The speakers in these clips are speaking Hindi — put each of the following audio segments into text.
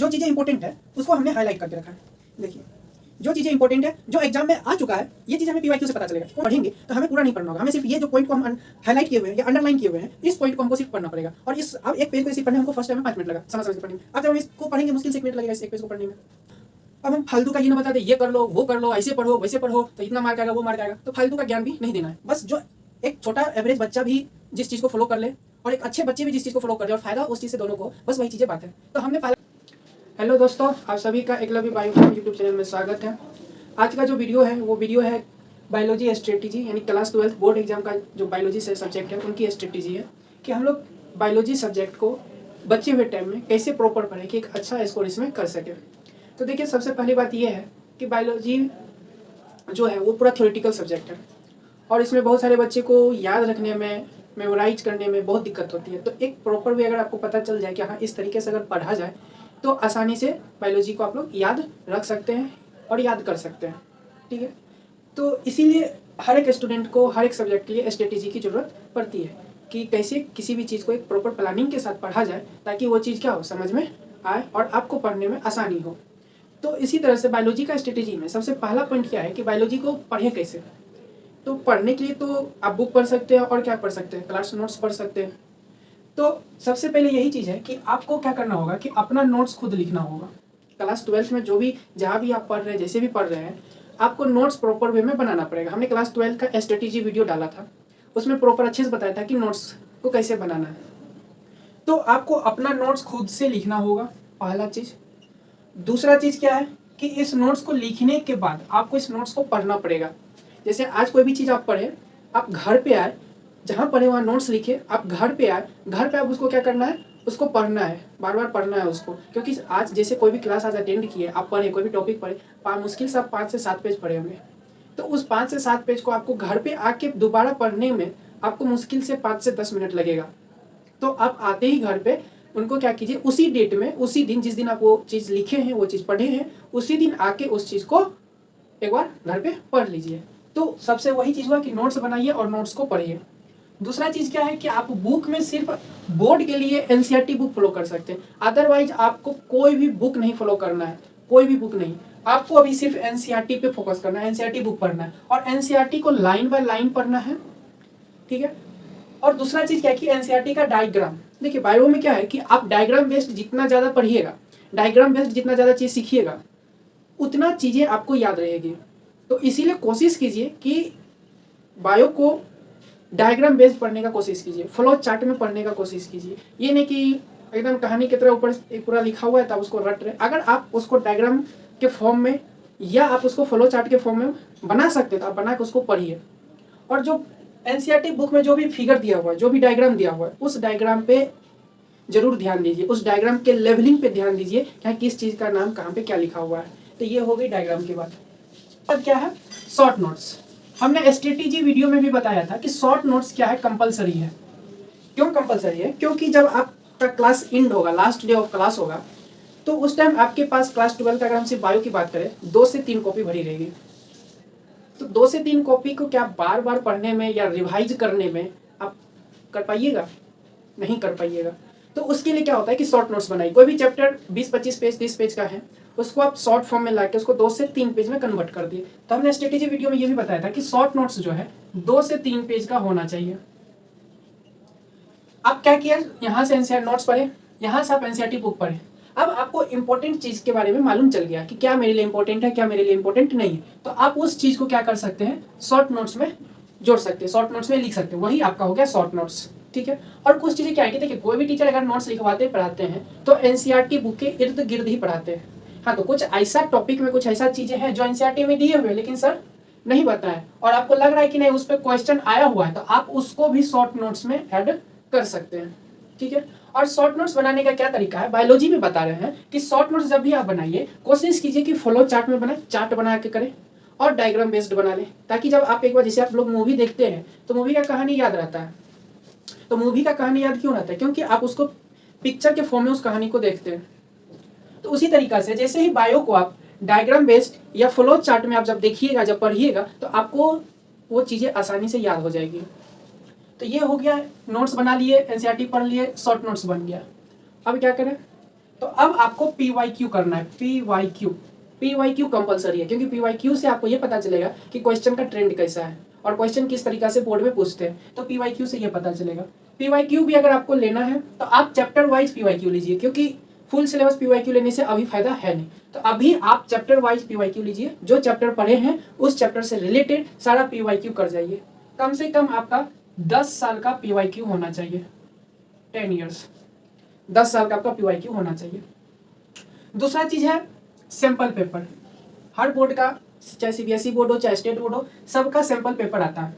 जो चीज़ें इंपॉर्टेंट है उसको हमने हाईलाइट करके रखा है। देखिए जो चीज़ें इंपॉर्टेंट है, जो एग्जाम में आ चुका है, ये चीज़ हमें पीवाईक्यू से पता चलेगा। इसको पढ़ेंगे तो हमें पूरा नहीं पढ़ना होगा, हमें सिर्फ ये जो पॉइंट को हम हाईलाइट किए हुए हैं या अंडरलाइन किए हुए हैं, इस पॉइंट को हमको सिर्फ पढ़ना पड़ेगा। और इस अब एक पेज को सिर्फ पढ़ने हमको फर्स्ट टाइम में 5 मिनट लगा समझ के पढ़ने में। अब जब हम इसको पढ़ेंगे मुश्किल से 1 मिनट लगेगा इस एक पेज को पढ़ने में। अब हम फालतू का ये ना बता दे ये कर लो वो कर लो, ऐसे पढ़ो वैसे पढ़ो तो इतना मार्क आएगा वो मार्क आएगा, तो फालतू का ज्ञान भी नहीं देना है। बस जो एक छोटा एवरेज बच्चा भी जिस चीज़ को फॉलो कर ले और एक अच्छे बच्चे भी जिस चीज़ को फॉलो कर ले और फायदा उस चीज़ से दोनों को, बस वही चीज़ें बात है। तो हमने हेलो दोस्तों, आप सभी का एकलव्य बायो यूट्यूब चैनल में स्वागत है। आज का जो वीडियो है वो वीडियो है बायोलॉजी स्ट्रेटेजी, यानी क्लास 12 बोर्ड एग्जाम का जो बायोलॉजी से सब्जेक्ट है उनकी स्ट्रेटेजी है कि हम लोग बायोलॉजी सब्जेक्ट को बचे हुए टाइम में कैसे प्रॉपर पढ़ें कि एक अच्छा स्कोर इसमें कर सके। तो देखिए सबसे पहली बात यह है कि बायोलॉजी जो है वो पूरा थ्योरेटिकल सब्जेक्ट है और इसमें बहुत सारे बच्चे को याद रखने में, मेमोराइज करने में बहुत दिक्कत होती है। तो एक प्रॉपर वे अगर आपको पता चल जाए कि हाँ इस तरीके से अगर पढ़ा जाए तो आसानी से बायोलॉजी को आप लोग याद रख सकते हैं और याद कर सकते हैं, ठीक है। तो इसीलिए हर एक स्टूडेंट को हर एक सब्जेक्ट के लिए स्ट्रेटेजी की ज़रूरत पड़ती है कि कैसे किसी भी चीज़ को एक प्रॉपर प्लानिंग के साथ पढ़ा जाए ताकि वो चीज़ क्या हो, समझ में आए और आपको पढ़ने में आसानी हो। तो इसी तरह से बायोलॉजी का स्ट्रेटेजी में सबसे पहला पॉइंट क्या है कि बायोलॉजी को पढ़ें कैसे। तो पढ़ने के लिए तो आप बुक पढ़ सकते हैं और क्या पढ़ सकते हैं, क्लास नोट्स पढ़ सकते हैं। तो सबसे पहले यही चीज़ है कि आपको क्या करना होगा कि अपना नोट्स खुद लिखना होगा। क्लास 12 में जो भी जहाँ भी आप पढ़ रहे हैं, जैसे भी पढ़ रहे हैं, आपको नोट्स प्रॉपर वे में बनाना पड़ेगा। हमने क्लास 12 का स्ट्रेटेजी वीडियो डाला था, उसमें प्रॉपर अच्छे से बताया था कि नोट्स को कैसे बनाना है। तो आपको अपना नोट्स खुद से लिखना होगा, पहला चीज़। दूसरा चीज़ क्या है कि इस नोट्स को लिखने के बाद आपको इस नोट्स को पढ़ना पड़ेगा। जैसे आज कोई भी चीज़ आप पढ़े, आप घर पे आए, जहाँ पढ़े वहाँ नोट्स लिखे, आप घर पे आए, घर पे आप उसको क्या करना है, उसको पढ़ना है, बार बार पढ़ना है उसको। क्योंकि आज जैसे कोई भी क्लास आज अटेंड किए, आप पढ़े, कोई भी टॉपिक पढ़े, मुश्किल से आप 5 से 7 पेज पढ़े होंगे। तो उस 5 से 7 पेज को आपको घर पे आके दोबारा पढ़ने में आपको मुश्किल से 5 से 10 मिनट लगेगा। तो आप आते ही घर पे उनको क्या कीजिए, उसी डेट में, उसी दिन जिस दिन आप वो चीज़ लिखे हैं, वो चीज़ पढ़े हैं, उसी दिन आके उस चीज़ को एक बार घर पे पढ़ लीजिए। तो सबसे वही चीज़ हुआ कि नोट्स बनाइए और नोट्स को पढ़िए। दूसरा चीज़ क्या है कि आप बुक में सिर्फ बोर्ड के लिए एनसीईआरटी बुक फॉलो कर सकते हैं, अदरवाइज आपको कोई भी बुक नहीं फॉलो करना है, कोई भी बुक नहीं। आपको अभी सिर्फ एनसीईआरटी पे फोकस करना है, एनसीईआरटी बुक पढ़ना है और एनसीईआरटी को लाइन बाय लाइन पढ़ना है, ठीक है। और दूसरा चीज़ क्या है कि एनसीईआरटी का डायग्राम, देखिए बायो में क्या है कि आप डायग्राम बेस्ड जितना ज़्यादा पढ़िएगा, डायग्राम बेस्ड जितना ज़्यादा चीज़ सीखिएगा, उतना चीज़ें आपको याद रहेगी। तो इसीलिए कोशिश कीजिए कि बायो को डायग्राम बेस्ड पढ़ने का कोशिश कीजिए, फ्लो चार्ट में पढ़ने का कोशिश कीजिए। ये नहीं कि एकदम कहानी की तरह ऊपर एक पूरा लिखा हुआ है तब उसको रट रहे। अगर आप उसको डायग्राम के फॉर्म में या आप उसको फ्लो चार्ट के फॉर्म में बना सकते तो आप बना के उसको पढ़िए। और जो एनसीईआरटी बुक में जो भी फिगर दिया हुआ है, जो भी डायग्राम दिया हुआ है, उस डायग्राम पे जरूर ध्यान दीजिए, उस डायग्राम के लेवलिंग पे ध्यान दीजिए कि किस चीज़ का नाम कहाँ पे क्या लिखा हुआ है। तो ये हो गई डायग्राम की बात। अब क्या है, शॉर्ट नोट्स। हमने स्ट्रेटेजी वीडियो में भी बताया था कि शॉर्ट नोट्स क्या है, कंपलसरी है। क्यों कंपलसरी है? क्योंकि जब आपका क्लास एंड होगा, लास्ट डे ऑफ क्लास होगा, तो उस टाइम आपके पास क्लास 12 का अगर हम सिर्फ बायो की बात करें 2 से 3 कॉपी भरी रहेगी। तो 2 से 3 कॉपी को क्या बार बार पढ़ने में या रिवाइज करने में आप कर पाइएगा? नहीं कर पाइएगा। तो उसके लिए क्या होता है कि शॉर्ट नोट्स बनाइए। कोई भी चैप्टर 20-25 पेज 30 पेज का है, उसको आप शॉर्ट फॉर्म में लाके उसको 2 से 3 पेज में कन्वर्ट कर दिए। तो हमने स्ट्रेटेजी वीडियो में ये भी बताया था कि शॉर्ट नोट्स जो है 2 से 3 पेज का होना चाहिए। आप क्या किया, यहाँ से एनसीईआरटी नोट्स पढ़े, यहाँ से आप एनसीईआरटी बुक पढ़े। अब आपको इंपॉर्टेंट चीज़ के बारे में मालूम चल गया कि क्या मेरे लिए इंपॉर्टेंट है, क्या मेरे लिए इंपॉर्टेंट नहीं है। तो आप उस चीज़ को क्या कर सकते हैं, शॉर्ट नोट्स में जोड़ सकते हैं, शॉर्ट नोट्स में लिख सकते हैं। वही आपका हो गया शॉर्ट नोट्स, ठीक है। और कुछ चीज़ें क्या है कि देखिए कोई भी टीचर अगर नोट्स लिखवाते पढ़ाते हैं तो एनसीईआरटी बुक के इर्द गिर्द ही पढ़ाते हैं। हाँ, तो कुछ ऐसा टॉपिक में कुछ ऐसा चीज़ें हैं जो एनसीईआरटी में दिए हुए लेकिन सर नहीं बताए और आपको लग रहा है कि नहीं उस पर क्वेश्चन आया हुआ है, तो आप उसको भी शॉर्ट नोट्स में ऐड कर सकते हैं, ठीक है। और शॉर्ट नोट्स बनाने का क्या तरीका है, बायोलॉजी में बता रहे हैं कि शॉर्ट नोट्स जब भी आप बनाइए कोशिश कीजिए कि फ्लो चार्ट में बनाए, चार्ट बना के करें और डायग्राम बेस्ड बना लें, ताकि जब आप एक बार जैसे आप लोग मूवी देखते हैं तो मूवी का कहानी याद रहता है। तो मूवी का कहानी याद क्यों रहता है? क्योंकि आप उसको पिक्चर के फॉर्म में उस कहानी को देखते हैं। तो उसी तरीका से जैसे ही बायो को आप डायग्राम बेस्ड या फ्लो चार्ट में आप जब देखिएगा, जब पढ़िएगा, तो आपको वो चीज़ें आसानी से याद हो जाएगी। तो ये हो गया, नोट्स बना लिए, एनसीईआरटी पढ़ लिए, शॉर्ट नोट्स बन गया। अब क्या करें तो अब आपको PYQ करना है। PYQ कंपलसरी है, क्योंकि PYQ से आपको ये पता चलेगा कि क्वेश्चन का ट्रेंड कैसा है और क्वेश्चन किस तरीका से बोर्ड में पूछते हैं, तो PYQ से ये पता चलेगा। PYQ भी अगर आपको लेना है तो आप चैप्टर वाइज PYQ लीजिए, क्योंकि फुल सिलेबस PYQ लेने से अभी फायदा है नहीं। तो अभी आप चैप्टर वाइज PYQ लीजिए, जो चैप्टर पढ़े हैं उस चैप्टर से रिलेटेड सारा PYQ कर जाइए। कम से कम आपका 10 साल का PYQ होना चाहिए, 10 ईयर्स, 10 साल का आपका PYQ होना चाहिए। दूसरा चीज है सैंपल पेपर। हर बोर्ड का, चाहे CBSE बोर्ड हो चाहे स्टेट बोर्ड हो, सबका सैंपल पेपर आता है।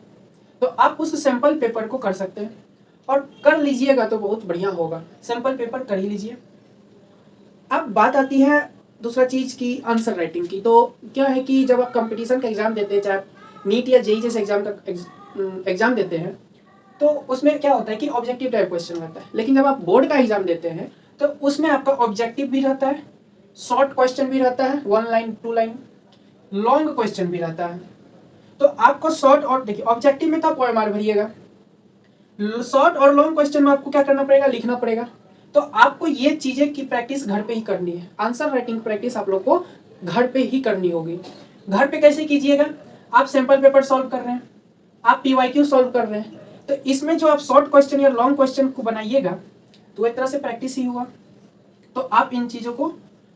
तो आप उस सैंपल पेपर को कर सकते हैं और कर लीजिएगा तो बहुत बढ़िया होगा। सैंपल पेपर कर ही लीजिए। अब बात आती है दूसरा चीज़ की, आंसर राइटिंग की। तो क्या है कि जब आप कंपटीशन का एग्ज़ाम देते हैं, चाहे नीट या जेईई जैसे एग्ज़ाम का एग्ज़ाम देते हैं, तो उसमें क्या होता है कि ऑब्जेक्टिव टाइप क्वेश्चन रहता है। लेकिन जब आप बोर्ड का एग्ज़ाम देते हैं तो उसमें आपका ऑब्जेक्टिव भी रहता है, शॉर्ट क्वेश्चन भी रहता है, 1 लाइन 2 लाइन, लॉन्ग क्वेश्चन भी रहता है। तो आपको शॉर्ट और देखिए ऑब्जेक्टिव में तो आप OMR भरिएगा, शॉर्ट और लॉन्ग क्वेश्चन में आपको क्या करना पड़ेगा, लिखना पड़ेगा। तो आपको ये चीज़ें की प्रैक्टिस घर पे ही करनी है। आंसर राइटिंग प्रैक्टिस आप लोग को घर पे ही करनी होगी। घर पे कैसे कीजिएगा, आप सैंपल पेपर सॉल्व कर रहे हैं, आप PYQ सॉल्व कर रहे हैं, तो इसमें जो आप शॉर्ट क्वेश्चन या लॉन्ग क्वेश्चन को बनाइएगा तो एक तरह से प्रैक्टिस ही हुआ। तो आप इन चीज़ों को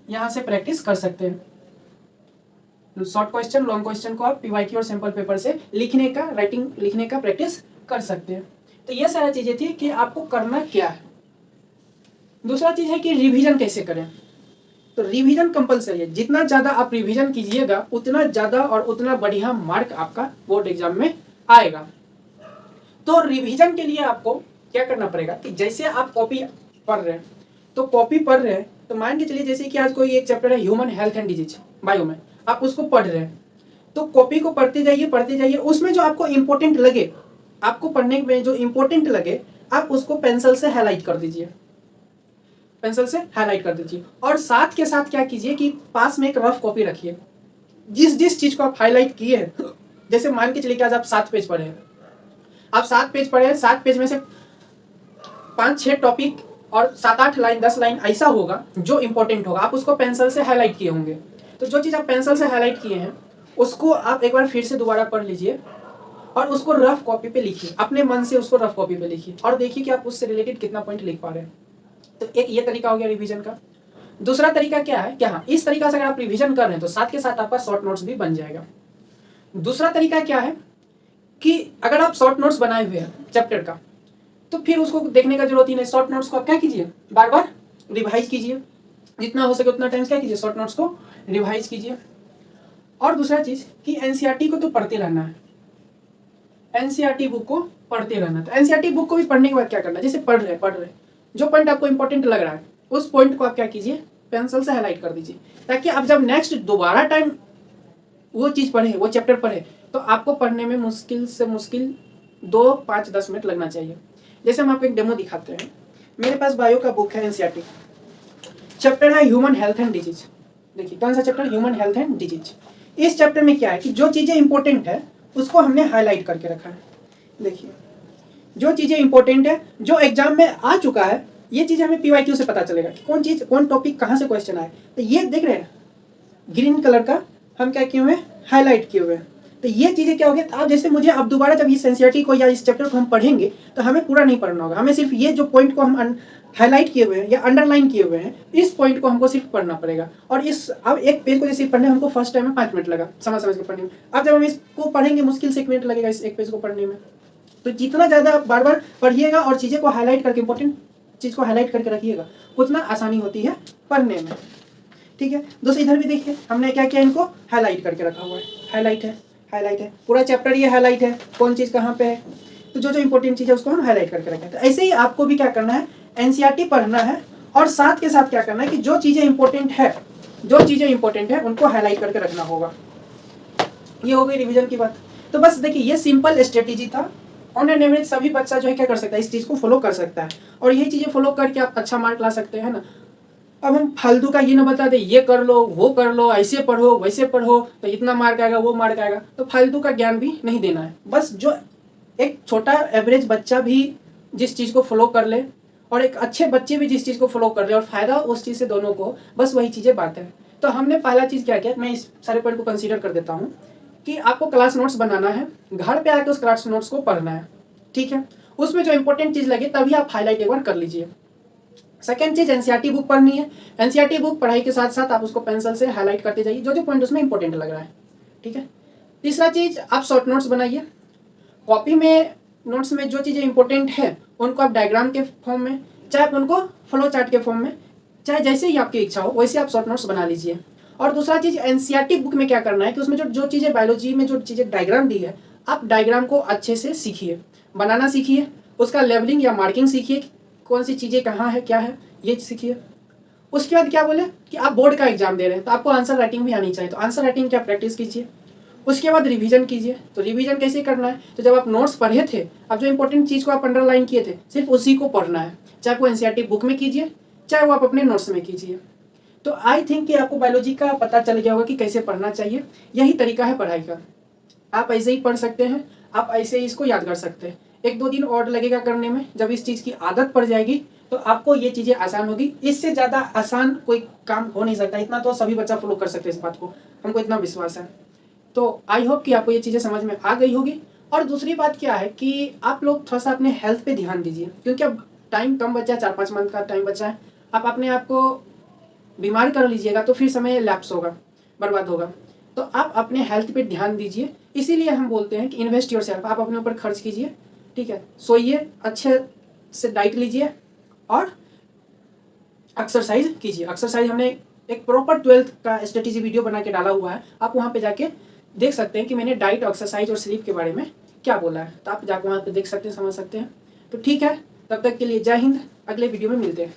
यहाँ से प्रैक्टिस कर सकते हैं। शॉर्ट क्वेश्चन लॉन्ग क्वेश्चन को आप PYQ और सैंपल पेपर से लिखने का, राइटिंग लिखने का प्रैक्टिस कर सकते हैं। तो ये सारी चीज़ें थी कि आपको करना क्या है। दूसरा चीज़ है कि रिवीजन कैसे करें। तो रिवीजन कंपलसरी है। जितना ज़्यादा आप रिवीजन कीजिएगा उतना ज़्यादा और उतना बढ़िया मार्क आपका बोर्ड एग्जाम में आएगा। तो रिवीजन के लिए आपको क्या करना पड़ेगा कि जैसे आप कॉपी पढ़ रहे हैं, तो कॉपी पढ़ रहे हैं तो मान के चलिए जैसे कि आज कोई एक चैप्टर है human health and disease bio में, आप उसको पढ़ रहे हैं, तो कॉपी को पढ़ते जाइए, उसमें जो आपको इम्पोर्टेंट लगे, आपको पढ़ने में जो इम्पोर्टेंट लगे, आप उसको पेंसिल से हाईलाइट कर दीजिए, पेंसिल से हाईलाइट कर दीजिए। और साथ के साथ क्या कीजिए कि पास में एक रफ कॉपी रखिए, जिस चीज को आप हाईलाइट किए हैं। जैसे मान के चलिए कि आज आप 7 पेज पढ़े हैं, आप 7 पेज पढ़े हैं, 7 पेज में से 5-6 टॉपिक और 7-8 लाइन 10 लाइन ऐसा होगा जो इंपॉर्टेंट होगा, आप उसको पेंसिल से हाईलाइट किए होंगे। तो जो चीज़ आप पेंसिल से हाईलाइट किए हैं उसको आप एक बार फिर से दोबारा पढ़ लीजिए और उसको रफ कॉपी पे लिखिए, अपने मन से उसको रफ कॉपी पे लिखिए और देखिए कि आप उससे रिलेटेड कितना पॉइंट लिख पा रहे हैं। तो एक ये तरीका हो गया रिवीजन का। दूसरा तरीका क्या है, क्या हाँ, इस तरीका से अगर आप रिवीजन कर रहे हैं तो साथ के साथ आपका शॉर्ट नोट्स भी बन जाएगा। दूसरा तरीका क्या है कि अगर आप शॉर्ट नोट्स बनाए हुए हैं चैप्टर का, तो फिर उसको देखने का जरूरत ही नहीं। शॉर्ट नोट्स को आप क्या कीजिए, बार बार रिवाइज कीजिए, जितना हो सके उतना टाइम क्या कीजिए, शॉर्ट नोट्स को रिवाइज कीजिए। और दूसरा चीज कि NCERT को तो पढ़ते रहना है, NCERT बुक को पढ़ते रहना। तो NCERT बुक को भी पढ़ने के बाद क्या करना है, जैसे पढ़ रहे जो पॉइंट आपको इंपॉर्टेंट लग रहा है उस पॉइंट को आप क्या कीजिए, पेंसिल से हाईलाइट कर दीजिए, ताकि आप जब नेक्स्ट दोबारा टाइम वो चीज़ पढ़े, वो चैप्टर पढ़े, तो आपको पढ़ने में मुश्किल से मुश्किल 2, 5, 10 मिनट लगना चाहिए। जैसे हम आपको एक डेमो दिखाते हैं। मेरे पास बायो का बुक है, NCERT चैप्टर है ह्यूमन हेल्थ एंड डिजीज। देखिए कौन सा chapter, human health and disease. इस चैप्टर में क्या है कि जो चीज़ें इंपॉर्टेंट है उसको हमने हाईलाइट करके रखा है। देखिए जो चीज़ें इंपॉर्टेंट है, जो एग्जाम में आ चुका है, ये चीज़ हमें PYQ से पता चलेगा कि कौन चीज़, कौन टॉपिक कहाँ से क्वेश्चन आए। तो ये देख रहे हैं ग्रीन कलर का हम क्या किए हुए हैं, हाईलाइट किए हुए हैं। तो ये चीज़ें क्या हो गया, आप जैसे मुझे अब दोबारा जब इस NCERT को या इस चैप्टर को हम पढ़ेंगे तो हमें पूरा नहीं पढ़ना होगा, हमें सिर्फ ये जो पॉइंट को हम हाईलाइट किए हुए हैं या अंडरलाइन किए हुए हैं, इस पॉइंट को हमको सिर्फ पढ़ना पड़ेगा। और इस अब एक पेज को जैसे पढ़ने हमको फर्स्ट टाइम में 5 मिनट लगा समझ के पढ़ने में, अब जब हम इसको पढ़ेंगे मुश्किल से 1 मिनट लगेगा इस एक पेज को पढ़ने में। तो जितना ज़्यादा आप बार बार पढ़िएगा और चीज़ें को हाईलाइट करके, इंपॉर्टेंट चीज़ को हाईलाइट करके रखिएगा, उतना आसानी होती है पढ़ने में। ठीक है, दोस्तों इधर भी देखिए हमने क्या किया, इनको हाईलाइट करके रखा हुआ है। हाईलाइट है पूरा चैप्टर, ये हाईलाइट है, कौन चीज़ कहाँ पे है, तो जो इंपॉर्टेंट चीज़ है उसको हम हाईलाइट करके रखें। तो ऐसे ही आपको भी क्या करना है, NCERT पढ़ना है और साथ के साथ क्या करना है कि जो चीज़ें इंपॉर्टेंट है उनको हाईलाइट करके रखना होगा। ये हो गई रिवीजन की बात। तो बस देखिए ये सिंपल स्ट्रेटेजी था। ऑन एन एवरेज सभी बच्चा जो है क्या कर सकता है, इस चीज़ को फॉलो कर सकता है और यही चीज़ें फॉलो करके आप अच्छा मार्क ला सकते हैं ना। अब हम फालतू का ये ना बता दें ये कर लो वो कर लो, ऐसे पढ़ो वैसे पढ़ो तो इतना मार्क आएगा वो मार्क आएगा, तो फालतू का ज्ञान भी नहीं देना है। बस जो एक छोटा एवरेज बच्चा भी जिस चीज़ को फॉलो कर ले और एक अच्छे बच्चे भी जिस चीज़ को फॉलो कर रहे हैं और फायदा उस चीज़ से दोनों को, बस वही चीज़ें बात है। तो हमने पहला चीज़ क्या किया, मैं इस सारे पॉइंट को कंसीडर कर देता हूँ कि आपको क्लास नोट्स बनाना है, घर पे आके उस क्लास नोट्स को पढ़ना है, ठीक है। उसमें जो इंपॉर्टेंट चीज़ लगे तभी आप हाईलाइट एक बार कर लीजिए। सेकेंड चीज़, एनसीईआरटी बुक पढ़नी है। एनसीईआरटी बुक पढ़ाई के साथ साथ आप उसको पेंसिल से हाईलाइट करते जाइए जो जो पॉइंट उसमें इंपॉर्टेंट लग रहा है, ठीक है। तीसरा चीज़, आप शॉर्ट नोट्स बनाइए। कॉपी में नोट्स में जो चीज़ें इंपॉर्टेंट है उनको आप डायग्राम के फॉर्म में, चाहे आप उनको फ्लो चार्ट के फॉर्म में, चाहे जैसे ही आपकी इच्छा हो वैसे आप शॉर्ट नोट्स बना लीजिए। और दूसरा चीज़, एनसीईआरटी बुक में क्या करना है कि उसमें जो जो चीज़ें बायोलॉजी में जो चीज़ें डायग्राम दी है, आप डायग्राम को अच्छे से सीखिए, बनाना सीखिए, उसका लेवलिंग या मार्किंग सीखिए, कौन सी चीज़ें कहाँ है क्या है ये सीखिए। उसके बाद क्या बोले कि आप बोर्ड का एग्जाम दे रहे हैं तो आपको आंसर राइटिंग भी आनी चाहिए, तो आंसर राइटिंग क्या प्रैक्टिस कीजिए। उसके बाद रिवीजन कीजिए। तो रिवीजन कैसे करना है, तो जब आप नोट्स पढ़े थे, अब जो इंपॉर्टेंट चीज़ को आप अंडरलाइन किए थे सिर्फ उसी को पढ़ना है, चाहे वो एनसीईआरटी बुक में कीजिए चाहे वो आप अपने नोट्स में कीजिए। तो आई थिंक कि आपको बायोलॉजी का पता चल गया होगा कि कैसे पढ़ना चाहिए। यही तरीका है पढ़ाई का। आप ऐसे ही पढ़ सकते हैं, आप ऐसे ही इसको याद कर सकते हैं। 1-2 दिन और लगेगा करने में, जब इस चीज़ की आदत पड़ जाएगी तो आपको ये चीज़ें आसान होगी। इससे ज़्यादा आसान कोई काम हो नहीं सकता, इतना तो सभी बच्चा फॉलो कर सकते हैं इस बात को, हमको इतना विश्वास है। तो आई होप कि आपको ये चीज़ें समझ में आ गई होगी। और दूसरी बात क्या है कि आप लोग थोड़ा सा अपने हेल्थ पे ध्यान दीजिए, क्योंकि अब टाइम कम बचा है, 4-5 मंथ का टाइम बचा है। आप अपने आप को बीमार कर लीजिएगा तो फिर समय लैप्स होगा, बर्बाद होगा। तो आप अपने हेल्थ पे ध्यान दीजिए, इसीलिए हम बोलते हैं कि इन्वेस्ट योरसेल्फ, आप अपने ऊपर खर्च कीजिए, ठीक है। सोइए, अच्छे से डाइट लीजिए और एक्सरसाइज कीजिए। एक्सरसाइज हमने एक प्रॉपर 12th का स्ट्रेटेजी वीडियो बना के डाला हुआ है, आप वहाँ पे जाके देख सकते हैं कि मैंने डाइट, एक्सरसाइज और स्लीप के बारे में क्या बोला है। तो आप जाकर वहाँ पे देख सकते हैं, समझ सकते हैं। तो ठीक है, तब तक के लिए जय हिंद, अगले वीडियो में मिलते हैं।